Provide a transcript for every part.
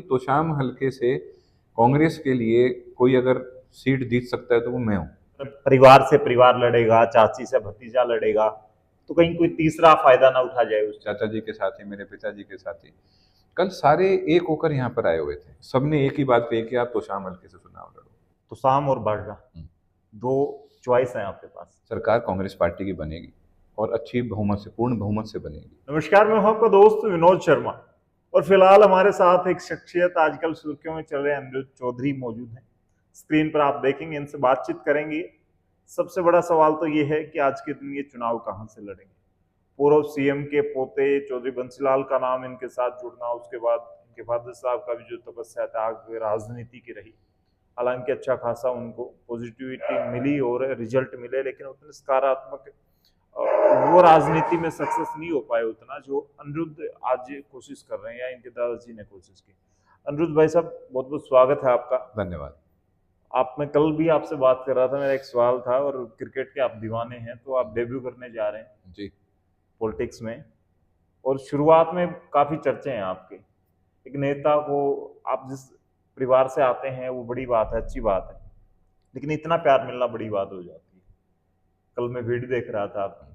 तोशाम हलके से कांग्रेस के लिए कोई अगर सीट जीत सकता है तो वो मैं हूँ। परिवार से परिवार लड़ेगा, चाची से भतीजा लड़ेगा, तो कहीं कोई तीसरा फायदा ना उठा जाए उस चीज। चाचा जी के साथी, मेरे पिताजी के साथी, कल सारे एक होकर यहाँ पर आए हुए थे। सबने एक ही बात कही कि आप तोशाम हलके से चुनाव लड़ो। तो शाम और बारडा, हम्म। दो चॉइस है आपके पास। सरकार कांग्रेस पार्टी की बनेगी और अच्छी बहुमत से, पूर्ण बहुमत से बनेगी। नमस्कार, मैं हूं आपका दोस्त विनोद शर्मा और फिलहाल हमारे साथ एक शख्सियत आजकल सुर्खियों में चल रहे अनिरुद्ध चौधरी मौजूद हैं। स्क्रीन पर आप देखेंगे, इनसे बातचीत करेंगे। सबसे बड़ा सवाल तो ये है कि आज के दिन ये चुनाव कहां से लड़ेंगे। पूर्व सीएम के पोते चौधरी बंसीलाल का नाम इनके साथ जुड़ना, उसके बाद इनके फादर साहब का भी जो तपस्या त्याग राजनीति की रही। हालांकि अच्छा खासा उनको पॉजिटिविटी मिली और रिजल्ट मिले, लेकिन उतने सकारात्मक वो राजनीति में सक्सेस नहीं हो पाए उतना जो अनिरुद्ध आज कोशिश कर रहे हैं या इनके दादाजी ने कोशिश की। अनिरुद्ध भाई साहब, बहुत बहुत स्वागत है आपका। धन्यवाद। आप, मैं कल भी आपसे बात कर रहा था, मेरा एक सवाल था, और क्रिकेट के आप दीवाने हैं, तो आप डेब्यू करने जा रहे हैं जी। पॉलिटिक्स में, और शुरुआत में काफी चर्चे हैं आपके। एक नेता को, आप जिस परिवार से आते हैं वो बड़ी बात है, अच्छी बात है, लेकिन इतना प्यार मिलना बड़ी बात हो जाती है। कल मैं वीडियो देख रहा था आपकी,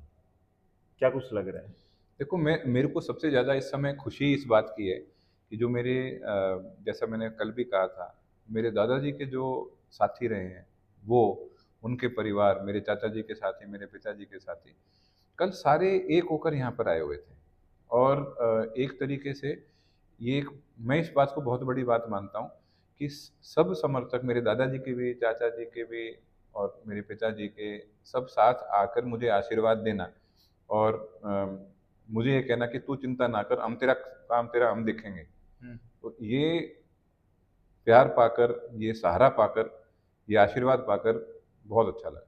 क्या कुछ लग रहा है। देखो, मेरे को सबसे ज़्यादा इस समय खुशी इस बात की है कि जो मेरे जैसा मैंने कल भी कहा था, मेरे दादाजी के जो साथी रहे हैं वो, उनके परिवार, मेरे चाचा जी के साथी, मेरे पिताजी के साथी, कल सारे एक होकर यहाँ पर आए हुए थे। और एक तरीके से ये एक, मैं इस बात को बहुत बड़ी बात मानता हूँ कि सब समर्थक, मेरे दादाजी के भी, चाचा जी के भी और मेरे पिताजी के, सब साथ आकर मुझे आशीर्वाद देना और मुझे ये कहना कि तू चिंता ना कर, हम तेरा काम, तेरा हम देखेंगे। तो ये प्यार पाकर, ये सहारा पाकर, ये आशीर्वाद पाकर बहुत अच्छा लगा।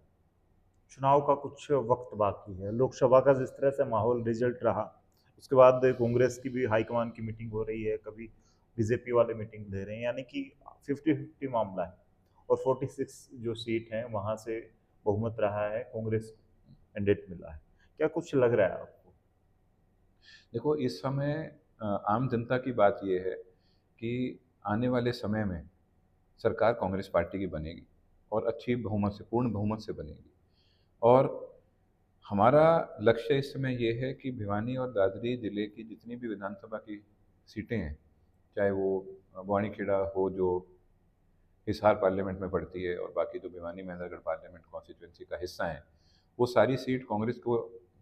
चुनाव का कुछ वक्त बाकी है, लोकसभा का जिस तरह से माहौल, रिजल्ट रहा, उसके बाद कांग्रेस की भी हाईकमान की मीटिंग हो रही है, कभी बीजेपी वाले मीटिंग ले रहे हैं, यानी कि 50-50 मामला है। और 46 जो सीट है वहां से बहुमत रहा है, कांग्रेस को मैंडेट मिला है। क्या कुछ लग रहा है आपको। देखो, इस समय आम जनता की बात यह है कि आने वाले समय में सरकार कांग्रेस पार्टी की बनेगी और अच्छी बहुमत से, पूर्ण बहुमत से बनेगी। और हमारा लक्ष्य इस समय ये है कि भिवानी और दादरी जिले की जितनी भी विधानसभा की सीटें हैं, चाहे वो बवानीखेड़ा हो जो हिसार पार्लियामेंट में पड़ती है, और बाकी जो भिवानी महेंद्रगढ़ पार्लियामेंट कॉन्स्टिट्यूंसी का हिस्सा है, वो सारी सीट कांग्रेस को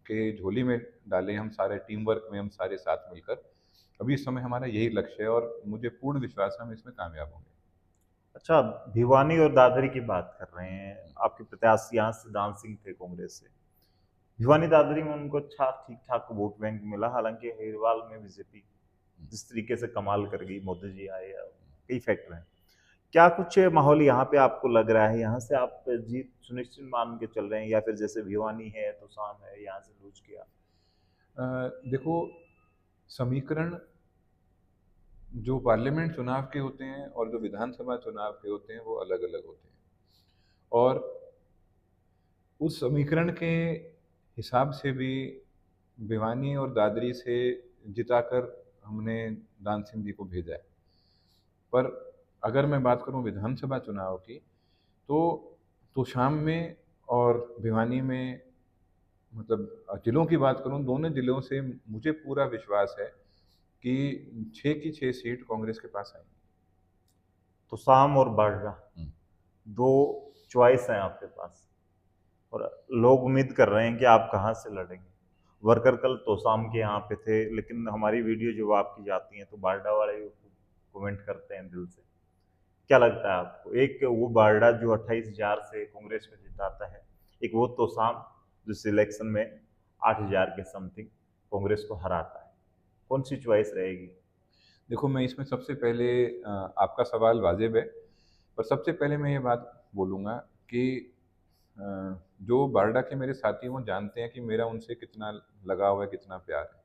के झोली में डालें हम सारे, टीम वर्क में हम सारे साथ मिलकर। अभी इस समय हमारा यही लक्ष्य है और मुझे पूर्ण विश्वास है हम इसमें कामयाब होंगे। अच्छा, भिवानी और दादरी की बात कर रहे हैं, आपके प्रत्याशी यहाँ से दान सिंह थे कांग्रेस से। भिवानी दादरी में उनको अच्छा ठीक ठाक वोट बैंक मिला, हालांकि हेरवाल में बीजेपी जिस तरीके से कमाल कर गई, मोदी जी आए, कई फैक्टर हैं। क्या कुछ माहौल यहाँ पे आपको लग रहा है, यहाँ से आप जीत सुनिश्चित मान के चल रहे हैं, या फिर जैसे भिवानी है तो शाम है, यहाँ से लूज किया। देखो, समीकरण जो पार्लियामेंट चुनाव के होते हैं और जो विधानसभा चुनाव के होते हैं वो अलग अलग होते हैं। और उस समीकरण के हिसाब से भी भिवानी और दादरी से जिताकर हमने दान सिंह जी को भेजा है। पर अगर मैं बात करूं विधानसभा चुनाव की, तो शाम में और भिवानी में, मतलब जिलों की बात करूं, दोनों जिलों से मुझे पूरा विश्वास है कि 6 की 6 सीट कांग्रेस के पास आएंगी। तो शाम और बारडा, दो चॉइस हैं आपके पास, और लोग उम्मीद कर रहे हैं कि आप कहाँ से लड़ेंगे। वर्कर कल तोशाम के यहाँ पे थे, लेकिन हमारी वीडियो जब आपकी जाती है तो बारडा वाले कमेंट करते हैं दिल से। क्या लगता है आपको, एक वो बारडा जो 28,000 से कांग्रेस में जिताता है, एक वो तोशाम जो सिलेक्शन में 8,000 के समथिंग कांग्रेस को हराता है, कौन सी चॉइस रहेगी। देखो, मैं इसमें सबसे पहले आपका सवाल वाजिब है, पर सबसे पहले मैं ये बात बोलूँगा कि जो बारडा के मेरे साथी हैं वो जानते हैं कि मेरा उनसे कितना लगाव है, कितना प्यार है,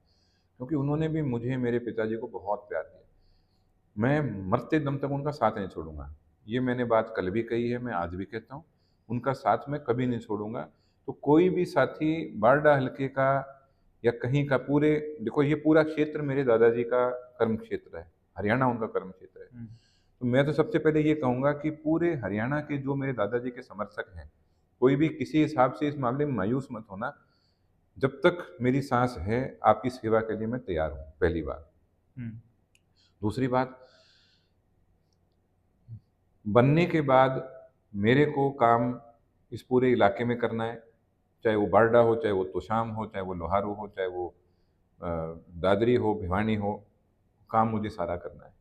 क्योंकि उन्होंने भी मुझे, मेरे पिताजी को बहुत प्यार दिया। मैं मरते दम तक उनका साथ नहीं छोड़ूंगा। ये मैंने बात कल भी कही है, मैं आज भी कहता हूँ, उनका साथ मैं कभी नहीं छोड़ूंगा। तो कोई भी साथी बारडा हल्के का या कहीं का, पूरे, देखो ये पूरा क्षेत्र मेरे दादाजी का कर्म क्षेत्र है, हरियाणा उनका कर्म क्षेत्र है। तो मैं तो सबसे पहले ये कहूँगा कि पूरे हरियाणा के जो मेरे दादाजी के समर्थक हैं, कोई भी किसी हिसाब से इस मामले में मायूस मत होना। जब तक मेरी सांस है, आपकी सेवा के लिए मैं तैयार हूँ, पहली बात। दूसरी बात, बनने के बाद मेरे को काम इस पूरे इलाके में करना है, चाहे वो बारडा हो, चाहे वो तोशाम हो, चाहे वो लोहारू हो, चाहे वो दादरी हो, भिवानी हो, काम मुझे सारा करना है।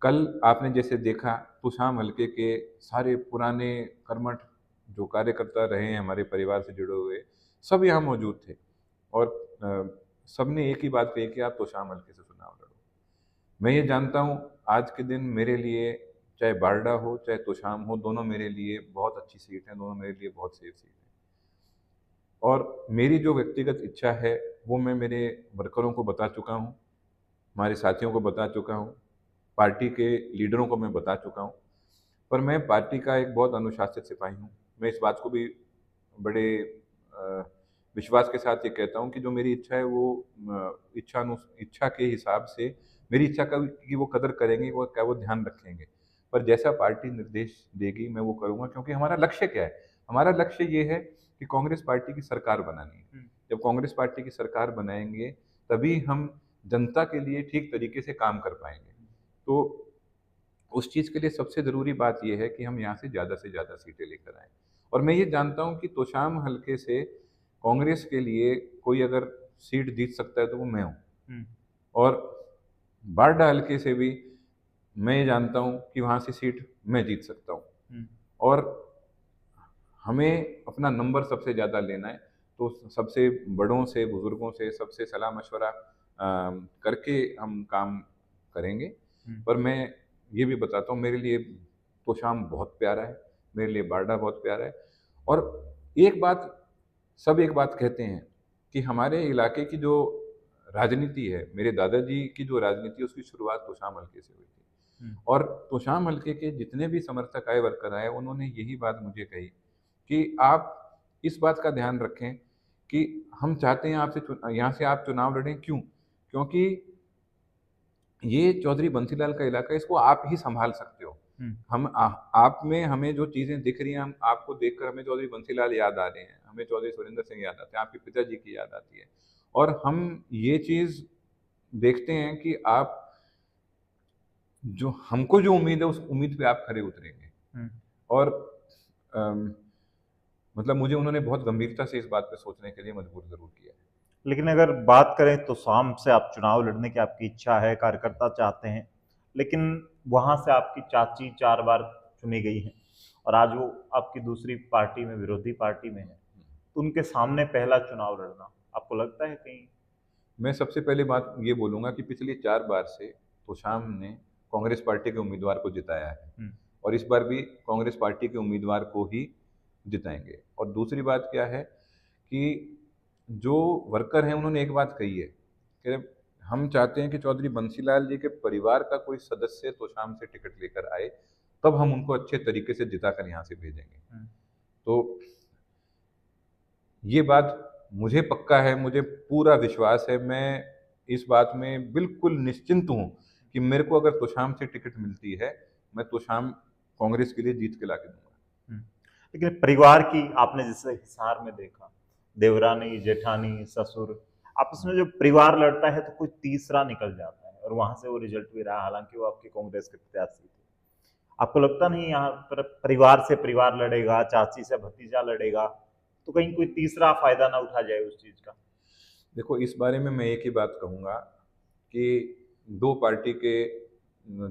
कल आपने जैसे देखा, तोशाम हलके के सारे पुराने कर्मठ जो कार्यकर्ता रहे हैं हमारे परिवार से जुड़े हुए, सब यहाँ मौजूद थे और सबने एक ही बात कही कि आप तोशाम हलके से चुनाव लड़ो। मैं ये जानता हूँ आज के दिन मेरे लिए चाहे बारडा हो चाहे तोशाम हो, दोनों मेरे लिए बहुत अच्छी सीट हैं, दोनों मेरे लिए बहुत सेफ सीट हैं। और मेरी जो व्यक्तिगत इच्छा है वो मैं मेरे वर्करों को बता चुका हूँ, हमारे साथियों को बता चुका हूँ, पार्टी के लीडरों को मैं बता चुका हूँ। पर मैं पार्टी का एक बहुत अनुशासित सिपाही हूँ। मैं इस बात को भी बड़े विश्वास के साथ ये कहता हूँ कि जो मेरी इच्छा है वो इच्छा के हिसाब से मेरी इच्छा का की वो कदर करेंगे, वो ध्यान रखेंगे। पर जैसा पार्टी निर्देश देगी मैं वो करूँगा, क्योंकि हमारा लक्ष्य क्या है? हमारा लक्ष्य ये है कि कांग्रेस पार्टी की सरकार बनानी है। जब कांग्रेस पार्टी की सरकार बनाएंगे तभी हम जनता के लिए ठीक तरीके से काम कर पाएंगे। तो उस चीज़ के लिए सबसे ज़रूरी बात यह है कि हम यहाँ से ज़्यादा सीटें लेकर आएँ। और मैं ये जानता हूँ कि तोशाम हलके से कांग्रेस के लिए कोई अगर सीट जीत सकता है तो वो मैं हूँ। और बारडा हलके से भी मैं ये जानता हूँ कि वहाँ से सीट मैं जीत सकता हूँ। और हमें अपना नंबर सबसे ज़्यादा लेना है, तो सबसे बड़ों से, बुजुर्गों से, सबसे सलाह मशवरा करके हम काम करेंगे। पर मैं ये भी बताता हूँ, मेरे लिए तोशाम बहुत प्यारा है, मेरे लिए बारडा बहुत प्यारा है। और एक बात, सब एक बात कहते हैं कि हमारे इलाके की जो राजनीति है, मेरे दादाजी की जो राजनीति है उसकी शुरुआत तोशाम हलके से हुई थी। और तोशाम हलके के जितने भी समर्थक आए, वर्कर आए, उन्होंने यही बात मुझे कही कि आप इस बात का ध्यान रखें कि हम चाहते हैं आपसे यहाँ से आप चुनाव लड़ें। क्यों? क्योंकि ये चौधरी बंसीलाल का इलाका है, इसको आप ही संभाल सकते हो। आप में हमें जो चीज़ें दिख रही हैं, हम आपको देखकर हमें चौधरी बंसीलाल याद आ रहे हैं, हमें चौधरी सुरेंद्र सिंह याद आते हैं, आपके पिताजी की याद आती है। और हम ये चीज़ देखते हैं कि आप जो हमको जो उम्मीद है उस उम्मीद पे आप खरे उतरेंगे। और मतलब मुझे उन्होंने बहुत गंभीरता से इस बात पे सोचने के लिए मजबूर जरूर किया है। लेकिन अगर बात करें तो शाम से आप चुनाव लड़ने की आपकी इच्छा है, कार्यकर्ता चाहते हैं, लेकिन वहां से आपकी चाची 4 बार चुनी गई है और आज वो आपकी दूसरी पार्टी में, विरोधी पार्टी में है, तो उनके सामने पहला चुनाव लड़ना आपको लगता है कहीं? मैं सबसे पहले बात ये बोलूंगा कि पिछली 4 बार से तोशाम ने कांग्रेस पार्टी के उम्मीदवार को जिताया है और इस बार भी कांग्रेस पार्टी के उम्मीदवार को ही जिताएंगे। और दूसरी बात क्या है कि जो वर्कर हैं उन्होंने एक बात कही है कि हम चाहते हैं कि चौधरी बंसीलाल जी के परिवार का कोई सदस्य तोशाम से टिकट लेकर आए, तब हम उनको अच्छे तरीके से जिताकर यहाँ से भेजेंगे। तो ये बात मुझे पक्का है, मुझे पूरा विश्वास है, मैं इस बात में बिल्कुल निश्चिंत हूँ कि मेरे को अगर तोशाम से टिकट मिलती है, मैं तोशाम कांग्रेस के लिए जीत के लाके दूंगा। लेकिन परिवार की आपने जैसे हिसार में देखा, देवरानी, जेठानी, ससुर, आपस में जो परिवार लड़ता है तो कोई तीसरा निकल जाता है और वहां से वो रिजल्ट भी रहा, हालांकि वो आपकी कांग्रेस के प्रत्याशी थे। आपको लगता नहीं यहाँ पर परिवार से परिवार लड़ेगा, चाची से भतीजा लड़ेगा, तो कहीं कोई तीसरा फायदा ना उठा जाए उस चीज का? देखो, इस बारे में मैं एक ही बात कहूँगा कि दो पार्टी के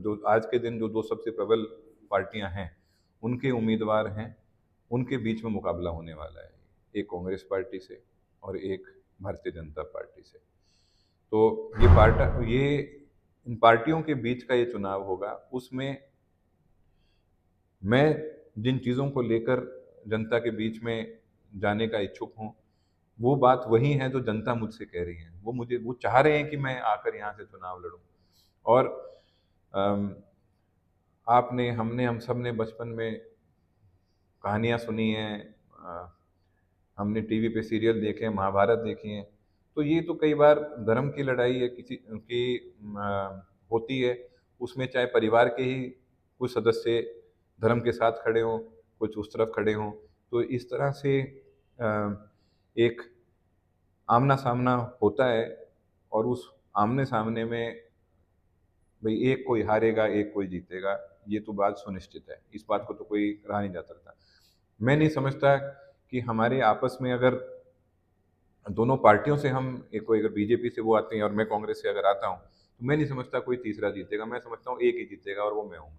जो आज के दिन जो दो सबसे प्रबल पार्टियां हैं उनके उम्मीदवार हैं, उनके बीच में मुकाबला होने वाला है, एक कांग्रेस पार्टी से और एक भारतीय जनता पार्टी से। तो ये इन पार्टियों के बीच का ये चुनाव होगा। उसमें मैं जिन चीज़ों को लेकर जनता के बीच में जाने का इच्छुक हूँ, वो बात वही है जो जनता मुझसे कह रही है। वो चाह रहे हैं कि मैं आकर यहाँ से चुनाव लड़ूं। और हम सब ने बचपन में कहानियाँ सुनी हैं, हमने टीवी पे सीरियल देखे हैं, महाभारत देखी हैं। तो ये तो कई बार धर्म की लड़ाई है, किसी की होती है, उसमें चाहे परिवार के ही कुछ सदस्य धर्म के साथ खड़े हों, कुछ उस तरफ खड़े हों, तो इस तरह से एक आमना सामना होता है। और उस आमने सामने में भाई एक कोई हारेगा एक कोई जीतेगा, ये तो बात सुनिश्चित है, इस बात को तो कोई रहा नहीं जा सकता। मैं नहीं समझता कि हमारे आपस में अगर दोनों पार्टियों से हम एक कोई अगर बीजेपी से वो आते हैं और मैं कांग्रेस से अगर आता हूँ, तो मैं नहीं समझता कोई तीसरा जीतेगा, मैं समझता हूँ एक ही जीतेगा और वो मैं हूँ।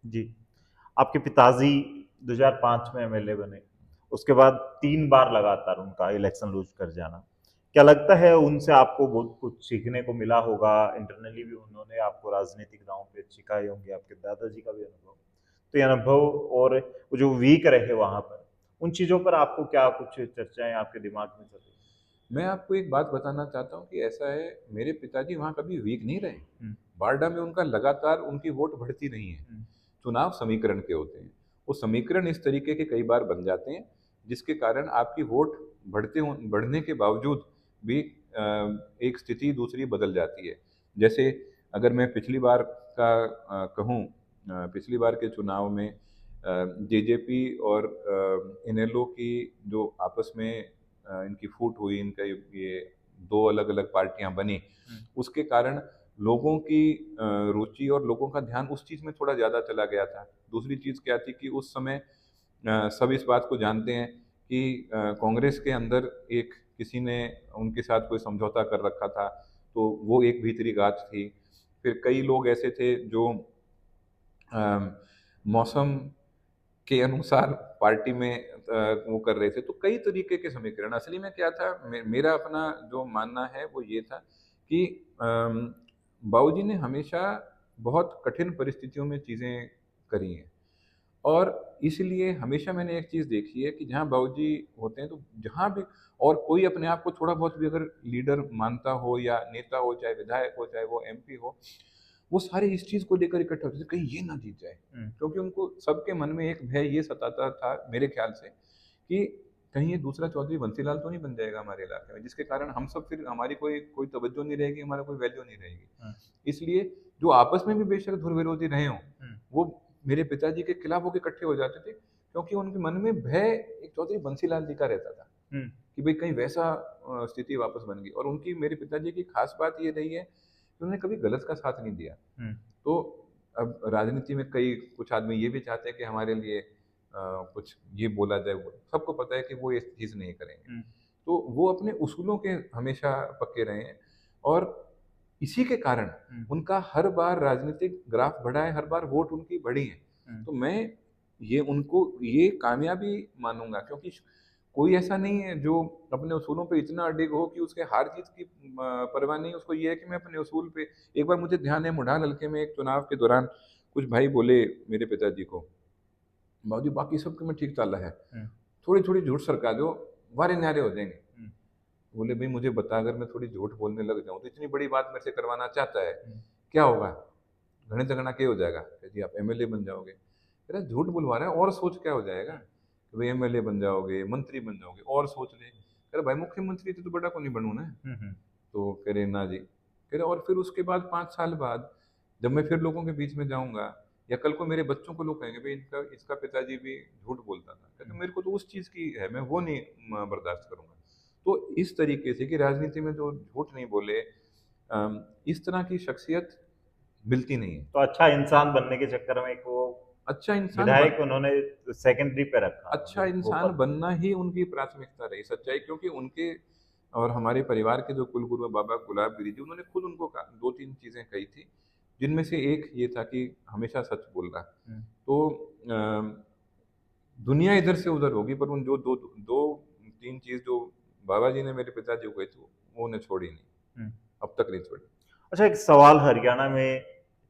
जी। आपके पिताजी 2005 में एमएलए बने, उसके बाद 3 बार लगातार उनका इलेक्शन लूज कर जाना। क्या लगता है उनसे आपको बहुत कुछ सीखने को मिला होगा? इंटरनली भी उन्होंने आपको राजनीतिक दांव पे सिखाए होंगे, आपके दादाजी का भी अनुभव। तो ये अनुभव और वो जो वीक रहे वहां पर, उन चीजों पर आपको क्या कुछ चर्चाएं आपके दिमाग में चल रही मैं आपको एक बात बताना चाहता हूँ कि ऐसा है, मेरे पिताजी वहाँ कभी वीक नहीं रहे। हैं? बारडा में उनका लगातार उनकी वोट बढ़ती नहीं है। चुनाव समीकरण के होते हैं, वो समीकरण इस तरीके के कई बार बन जाते हैं जिसके कारण आपकी वोट बढ़ने के बावजूद भी एक स्थिति दूसरी बदल जाती है। जैसे अगर मैं पिछली बार का कहूँ, पिछली बार के चुनाव में जेजेपी और इनेलो की जो आपस में इनकी फूट हुई, इनका ये दो अलग अलग पार्टियां बनी, उसके कारण लोगों की रुचि और लोगों का ध्यान उस चीज़ में थोड़ा ज़्यादा चला गया था। दूसरी चीज़ क्या थी कि उस समय सब इस बात को जानते हैं कि कांग्रेस के अंदर एक किसी ने उनके साथ कोई समझौता कर रखा था, तो वो एक भीतरी गाज थी। फिर कई लोग ऐसे थे जो मौसम के अनुसार पार्टी में वो कर रहे थे, तो कई तरीके के समीकरण। असली में क्या था, मेरा अपना जो मानना है वो ये था कि बाबूजी ने हमेशा बहुत कठिन परिस्थितियों में चीज़ें करी हैं। और इसलिए हमेशा मैंने एक चीज़ देखी है कि जहाँ बाबूजी होते हैं, तो जहाँ भी और कोई अपने आप को थोड़ा बहुत भी अगर लीडर मानता हो या नेता हो, चाहे विधायक हो, चाहे वो एमपी हो, वो सारे इस चीज़ को लेकर इकट्ठा होते थे कहीं ये ना जीत जाए। क्योंकि उनको सबके मन में एक भय ये सताता था मेरे ख्याल से कि कहीं ये दूसरा चौधरी बंसीलाल तो नहीं बन जाएगा हमारे इलाके में, जिसके कारण हम सब फिर हमारी कोई कोई तवज्जो नहीं रहेगी, हमारा कोई वैल्यू नहीं रहेगी। इसलिए जो आपस में भी बेशक धुर विरोधी रहे हों, वो मेरे पिताजी के खिलाफ होकर इकट्ठे हो जाते थे, क्योंकि उनके मन में भय एक चौधरी बंसीलाल जी का रहता था कि भाई कहीं वैसा स्थिति वापस बन गई। और उनकी, मेरे पिताजी की खास बात ये रही है कि उन्होंने कभी गलत का साथ नहीं दिया। तो अब राजनीति में कई कुछ आदमी ये भी चाहते हैं कि हमारे लिए कुछ ये बोला जाए, सबको पता है कि वो ये चीज़ नहीं करेंगे। तो वो अपने उसूलों के हमेशा पक्के रहे हैं, और इसी के कारण उनका हर बार राजनीतिक ग्राफ बढ़ा है, हर बार वोट उनकी बढ़ी है। तो मैं ये उनको ये कामयाबी मानूंगा, क्योंकि कोई ऐसा नहीं है जो अपने उसूलों पे इतना अडिग हो कि उसके हार जीत की परवाह नहीं। उसको ये है कि मैं अपने उसूल पे, एक बार मुझे ध्यान है मुढाल हल्के में एक चुनाव के दौरान कुछ भाई बोले मेरे पिताजी को, बाबूजी बाकी सब में ठीक चल रहा है, थोड़ी थोड़ी झूठ सरका दो, वारे न्यारे हो जाएंगे। बोले भाई मुझे बता, अगर मैं थोड़ी झूठ बोलने लग जाऊं तो इतनी बड़ी बात मेरे से करवाना चाहता है, क्या होगा? घने तगना क्या हो जाएगा? कह जी आप एमएलए बन जाओगे। कह रहा झूठ बुलवा रहा है, और सोच क्या हो जाएगा कि भाई एमएलए बन जाओगे, मंत्री बन जाओगे, और सोच ले। कह रहा भाई मुख्यमंत्री तो बड़ा को नहीं बनू ना। तो कह रहे ना जी। कह रहे और फिर उसके बाद 5 साल बाद जब मैं फिर लोगों के बीच में जाऊंगा, या कल को मेरे बच्चों को लोग कहेंगे भाई इनका इसका पिताजी भी झूठ बोलता था, कहते मेरे को तो उस चीज़ की है, मैं वो नहीं बर्दाश्त करूंगा। तो इस तरीके से कि राजनीति में जो झूठ नहीं बोले, इस तरह की शख्सियत मिलती नहीं है। तो अच्छा इंसान बनने के चक्कर में एक वो अच्छा इंसान विधायक उन्होंने सेकेंडरी पे रखा, अच्छा वो इंसान पद। बनना ही उनकी प्राथमिकता रही, सच्चाई। क्योंकि उनके और हमारे परिवार के जो कुलगुरु हैं, बाबा गुलाब गिरी जी, उन्होंने खुद उनको 2-3 चीज़ें कही थी, जिनमें से एक ये था कि हमेशा सच बोलना। तो दुनिया इधर से उधर होगी, पर उन जो दो दो तीन चीज़ जो बाबा जी ने मेरे पिताजी को कही थी, वो उन्हें छोड़ी नहीं, अब तक नहीं छोड़ी। अच्छा, एक सवाल, हरियाणा में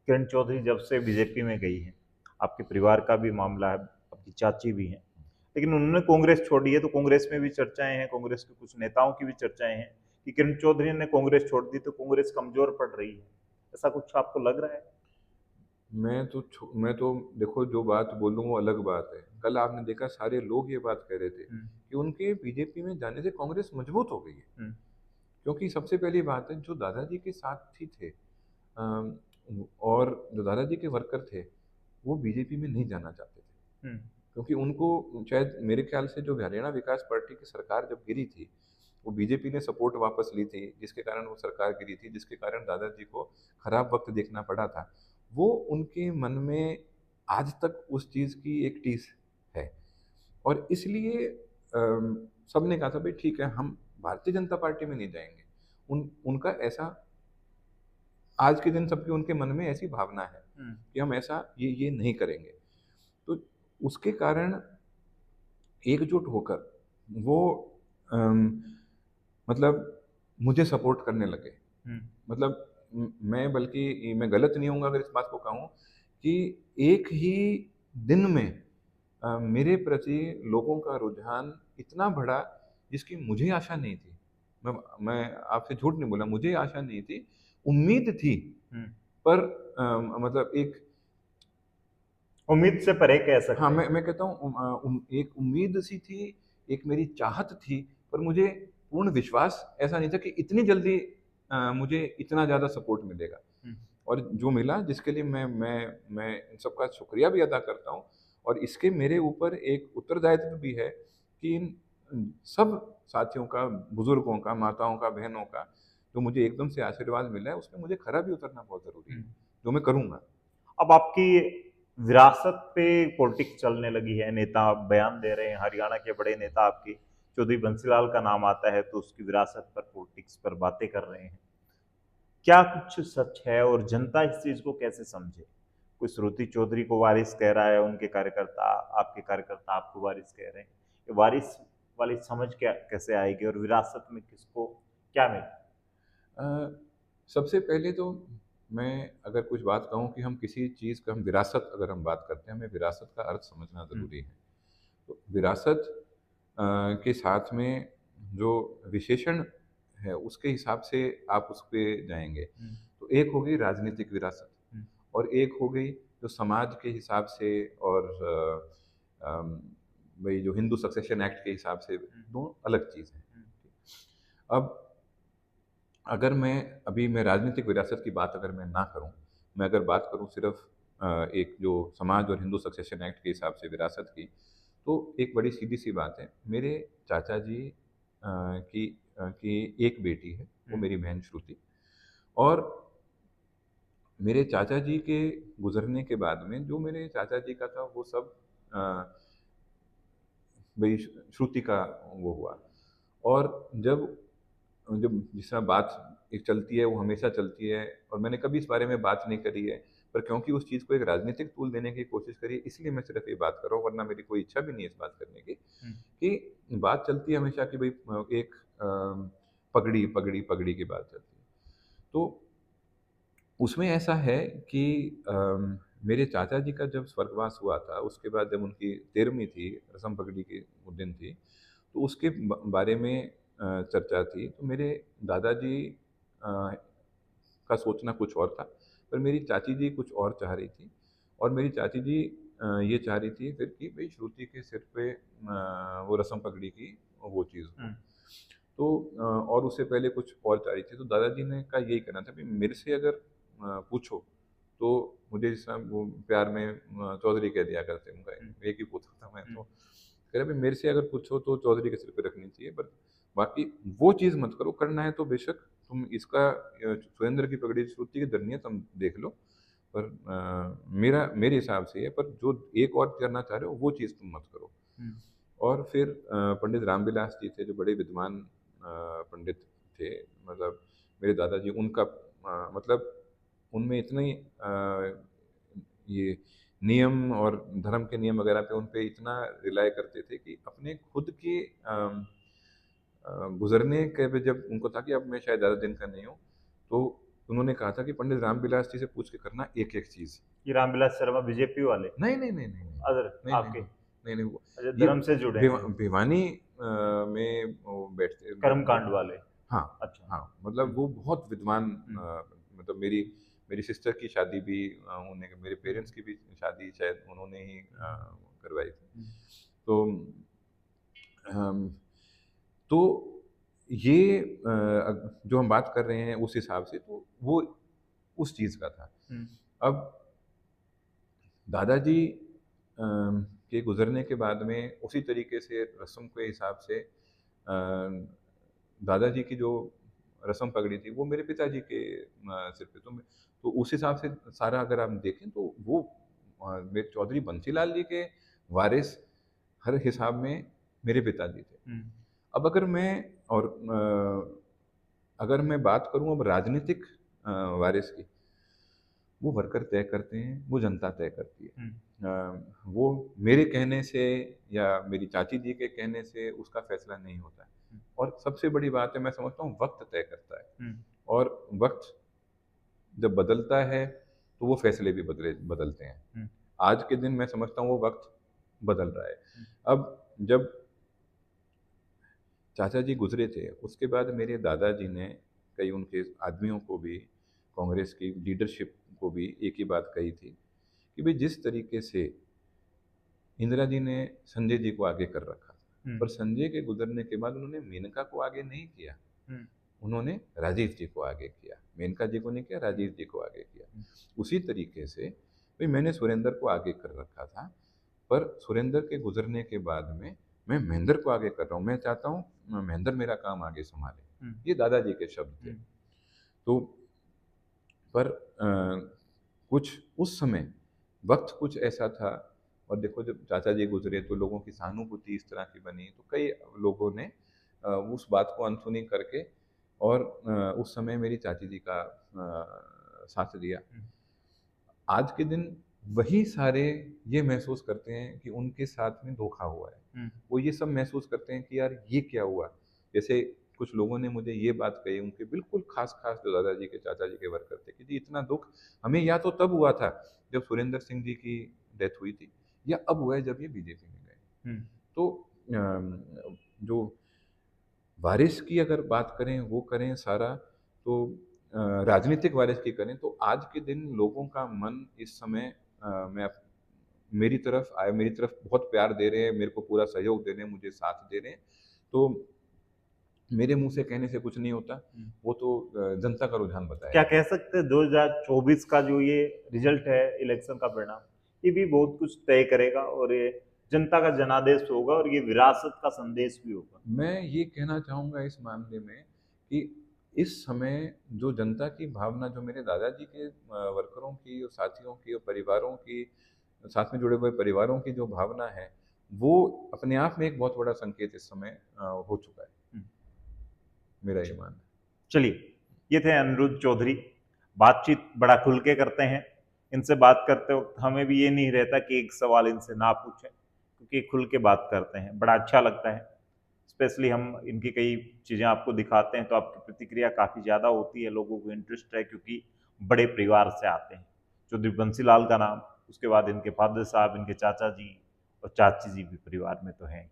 किरण चौधरी जब से बीजेपी में गई है, आपके परिवार का भी मामला है, आपकी चाची भी हैं, लेकिन उन्होंने कांग्रेस छोड़ी है, तो कांग्रेस में भी चर्चाएं हैं, कांग्रेस के कुछ नेताओं की भी चर्चाएं हैं कि किरण चौधरी ने कांग्रेस छोड़ दी तो कांग्रेस कमजोर पड़ रही है। ऐसा कुछ आपको लग रहा है? मैं तो देखो, जो बात बोलूँ वो अलग बात है। कल आपने देखा सारे लोग ये बात कह रहे थे कि उनके बीजेपी में जाने से कांग्रेस मजबूत हो गई है। क्योंकि सबसे पहली बात है, जो दादाजी के साथी थे, और जो दादाजी के वर्कर थे वो बीजेपी में नहीं जाना चाहते थे, हम्म, क्योंकि उनको शायद मेरे ख्याल से जो हरियाणा विकास पार्टी की सरकार जब गिरी थी, वो बीजेपी ने सपोर्ट वापस ली थी, जिसके कारण वो सरकार गिरी थी, जिसके कारण दादाजी को खराब वक्त देखना पड़ा था। वो उनके मन में आज तक उस चीज़ की एक टीस है, और इसलिए सबने कहा था भाई ठीक है, हम भारतीय जनता पार्टी में नहीं जाएंगे। उनका ऐसा आज के दिन सबके उनके मन में ऐसी भावना है हम्म, कि हम ऐसा ये नहीं करेंगे। तो उसके कारण एकजुट होकर वो अम, मतलब मुझे सपोर्ट करने लगे। हम्म, मतलब मैं, बल्कि मैं गलत नहीं होऊंगा अगर इस बात को कहूँ कि एक ही दिन में मेरे प्रति लोगों का रुझान इतना बढ़ा जिसकी मुझे आशा नहीं थी। मैं आपसे झूठ नहीं बोला, मुझे आशा नहीं थी, उम्मीद थी, हम्म। पर मतलब एक, उम्मीद से परे कह हाँ, सकते हैं। मैं कहता हूँ एक उम्मीद सी थी, एक मेरी चाहत थी, पर मुझे पूर्ण विश्वास ऐसा नहीं था कि इतनी जल्दी मुझे इतना ज़्यादा सपोर्ट मिलेगा। हम्म, और जो मिला, जिसके लिए मैं इन सबका शुक्रिया भी अदा करता हूँ, और इसके मेरे ऊपर एक उत्तरदायित्व भी है कि इन सब साथियों का, बुजुर्गों का, माताओं का, बहनों का, जो मुझे एकदम से आशीर्वाद मिला है, उसमें मुझे खरा भी उतरना बहुत ज़रूरी है, हम्म। जो मैं करूँगा। अब आपकी विरासत पे पॉलिटिक्स चलने लगी है, नेता बयान दे रहे हैं, हरियाणा के बड़े नेता आपके चौधरी बंसीलाल का नाम आता है तो उसकी विरासत पर, पॉलिटिक्स पर बातें कर रहे हैं। क्या कुछ सच है और जनता इस चीज को कैसे समझे? कोई श्रुति चौधरी को वारिस कह रहा है, उनके कार्यकर्ता, आपके कार्यकर्ता आपको वारिस कह रहे हैं, ये वारिस वाली समझ क्या कैसे आएगी और विरासत में किसको क्या मिले? अ, सबसे पहले तो मैं अगर कुछ बात कहूँ कि हम किसी चीज़ का, हम विरासत अगर हम बात करते हैं, हमें विरासत का अर्थ समझना हम्म, ज़रूरी है। तो विरासत के साथ में जो विशेषण है उसके हिसाब से आप उस पे जाएंगे। हम्म, तो एक हो गई राजनीतिक विरासत, हम्म, और एक हो गई जो समाज के हिसाब से, और भाई जो हिंदू सक्सेशन एक्ट के हिसाब से, हम्म, दो अलग चीज़ है। हम्म, अब अगर मैं राजनीतिक विरासत की बात अगर मैं ना करूं, मैं अगर बात करूं सिर्फ एक जो समाज और हिंदू सक्सेशन एक्ट के हिसाब से विरासत की, तो एक बड़ी सीधी सी बात है। मेरे चाचा जी की एक बेटी है, वो हम्म, मेरी बहन श्रुति। और मेरे चाचा जी के गुजरने के बाद में जो मेरे चाचा जी का था, वो सब अ, भाई श्रुति का वो हुआ। और जब जब जिस तरह बात एक चलती है, वो हमेशा चलती है, और मैंने कभी इस बारे में बात नहीं करी है, पर क्योंकि उस चीज़ को एक राजनीतिक टूल देने की कोशिश करी है, इसलिए मैं सिर्फ ये बात कर रहा हूँ, वरना मेरी कोई इच्छा भी नहीं है इस बात करने की। हम्म, कि बात चलती है हमेशा कि भाई एक पगड़ी पगड़ी पगड़ी की बात चलती है। तो उसमें ऐसा है कि मेरे चाचा जी का जब स्वर्गवास हुआ था, उसके बाद जब उनकी 13वीं थी, रस्म पगड़ी की वो दिन थी, तो उसके बारे में चर्चा थी। तो मेरे दादाजी का सोचना कुछ और था, पर मेरी चाची जी कुछ और चाह रही थी। और मेरी चाची जी ये चाह रही थी फिर कि भाई श्रुति के सिर पे वो रस्म पगड़ी की वो चीज़ हो। हम्म, तो और उससे पहले कुछ और चाह रही थी। तो दादाजी ने का यही कहना था कि मेरे से अगर पूछो तो मुझे, जिस तरह वो प्यार में चौधरी कह दिया करते, उनका हम्म, एक ही पुत्र था मैं, हम्म, तो कह रहे भाई मेरे से अगर पूछो तो चौधरी के सिर पे रखनी चाहिए, पर बाकी वो चीज़ मत करो। करना है तो बेशक तुम इसका सुरेंद्र की पगड़ी श्रुति की धरनी है, तुम देख लो, पर मेरे हिसाब से है, पर जो एक और करना चाह रहे हो वो चीज़ तुम मत करो। हम्म, और फिर पंडित रामविलास जी थे, जो बड़े विद्वान पंडित थे। मतलब मेरे दादाजी, उनका मतलब उनमें इतने ये नियम और धर्म के नियम वगैरह पे, उन पे इतना रिलाय करते थे कि अपने खुद के गुजरने के पे जब उनको था कि अब मैं शायद ज़्यादा दिन का नहीं हूँ, तो उन्होंने कहा था कि पंडित रामविलास जी से पूछ के करना एक एक चीज़। ये रामविलास शर्मा बीजेपी वाले? नहीं नहीं नहीं नहीं नहीं अदर नहीं नहीं आपके? नहीं नहीं नहीं, वो अच्छा, ये धर्म से जुड़े हैं वो? भिवानी में वो बैठते कर्मकांड वाले? हाँ। अच्छा। हाँ, मतलब हम्म, वो बहुत विद्वान हम्म, मतलब मेरी मेरी सिस्टर की शादी भी उन्होंने, मेरे हम्म, पेरेंट्स की भी शादी शायद उन्होंने ही करवाई थी। हम्म, तो अम, तो ये जो हम बात कर रहे हैं उस हिसाब से, तो वो उस चीज़ का था। अब दादाजी के गुजरने के बाद में उसी तरीके से रस्म के हिसाब से दादाजी की जो रस्म पकड़ी थी वो मेरे पिताजी के सिर पे, तो उस हिसाब से सारा अगर आप देखें तो वो मेरे चौधरी बंसीलाल जी के वारिस हर हिसाब में मेरे पिताजी थे। अब अगर मैं बात करूं अब राजनीतिक वारिस की, वो वर्कर तय करते हैं, वो जनता तय करती है। वो मेरे कहने से या मेरी चाची जी के कहने से उसका फैसला नहीं होता है। और सबसे बड़ी बात है, मैं समझता हूँ वक्त तय करता है, और वक्त जब बदलता है तो वो फैसले भी बदलते हैं। आज के दिन मैं समझता हूँ वो वक्त बदल रहा है। अब जब चाचा जी गुजरे थे उसके बाद मेरे दादाजी ने कई उनके आदमियों को भी, कांग्रेस की लीडरशिप को भी एक ही बात कही थी कि भाई जिस तरीके से इंदिरा जी ने संजय जी को आगे कर रखा था, पर संजय के गुजरने के बाद उन्होंने मेनका को आगे नहीं किया, उन्होंने राजीव जी को आगे किया। मेनका जी को नहीं किया, राजीव जी को आगे किया। उसी तरीके से भाई मैंने सुरेंद्र को आगे कर रखा था, पर सुरेंद्र के गुजरने के बाद में मैं महेंद्र को आगे कर रहा हूँ। मैं चाहता हूँ महेंद्र मेरा काम आगे संभाले। ये दादाजी के शब्द थे। तो पर कुछ उस समय वक्त कुछ ऐसा था, और देखो जब चाचा जी गुजरे तो लोगों की सहानुभूति इस तरह की बनी, तो कई लोगों ने उस बात को अनसुनी करके और उस समय मेरी चाची जी का साथ दिया। आज के दिन वही सारे ये महसूस करते हैं कि उनके साथ में धोखा हुआ है। वो ये सब महसूस करते हैं कि यार ये क्या हुआ। जैसे कुछ लोगों ने मुझे ये बात कही, उनके बिल्कुल खास खास जो दादाजी के चाचा जी के वर्कर थे, कि जी इतना दुख हमें या तो तब हुआ था जब सुरेंद्र सिंह जी की डेथ हुई थी, या अब हुआ है जब ये बीजेपी में गए। तो जो वारिस की अगर बात करें, वो करें सारा, तो राजनीतिक वारिस की करें तो आज के दिन लोगों का मन इस समय मेरी तरफ बहुत प्यार दे रहे हैं, मेरे को पूरा सहयोग दे रहे हैं, मुझे साथ दे रहे हैं। तो मेरे मुंह से कहने से कुछ नहीं होता, वो तो जनता का रुझान बताया। क्या कह सकते हैं 2024 का जो ये रिजल्ट है इलेक्शन का परिणाम, ये भी बहुत कुछ तय करेगा, और ये जनता का जनादेश होगा, और ये विरासत का संदेश भी होगा। मैं ये कहना चाहूंगा इस मामले में कि इस समय जो जनता की भावना, जो मेरे दादाजी के वर्करों की और साथियों की और परिवारों की, साथ में जुड़े हुए परिवारों की जो भावना है, वो अपने आप में एक बहुत बड़ा संकेत इस समय हो चुका है। मेरा ये मानना है। चलिए, ये थे अनिरुद्ध चौधरी। बातचीत बड़ा खुल के करते हैं। इनसे बात करते वक्त हमें भी ये नहीं रहता कि एक सवाल इनसे ना पूछें, क्योंकि खुल के बात करते हैं, बड़ा अच्छा लगता है। स्पेशली हम इनकी कई चीज़ें आपको दिखाते हैं तो आपकी प्रतिक्रिया काफ़ी ज़्यादा होती है, लोगों को इंटरेस्ट है, क्योंकि बड़े परिवार से आते हैं। चौधरी बंसीलाल का नाम, उसके बाद इनके फादर साहब, इनके चाचा जी और चाची जी भी परिवार में तो हैं।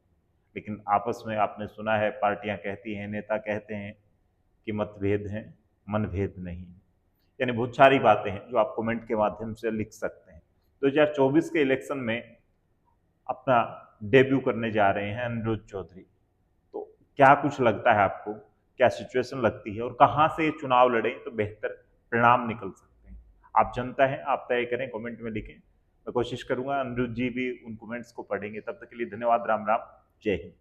लेकिन आपस में आपने सुना है, पार्टियां कहती हैं, नेता कहते हैं कि मतभेद हैं, मनभेद नहीं। यानी बहुत सारी बातें हैं जो आप कमेंट के माध्यम से लिख सकते हैं। 2024 के इलेक्शन में अपना डेब्यू करने जा रहे हैं अनिरुद्ध चौधरी। तो क्या कुछ लगता है आपको, क्या सिचुएशन लगती है, और कहाँ से ये चुनाव लड़ें तो बेहतर परिणाम निकल सकते हैं? आप जनता हैं, आप तय करें, कमेंट में लिखें। मैं कोशिश करूंगा अनिरुद्ध जी भी उन कमेंट्स को पढ़ेंगे। तब तक के लिए धन्यवाद। राम राम, जय हिंद।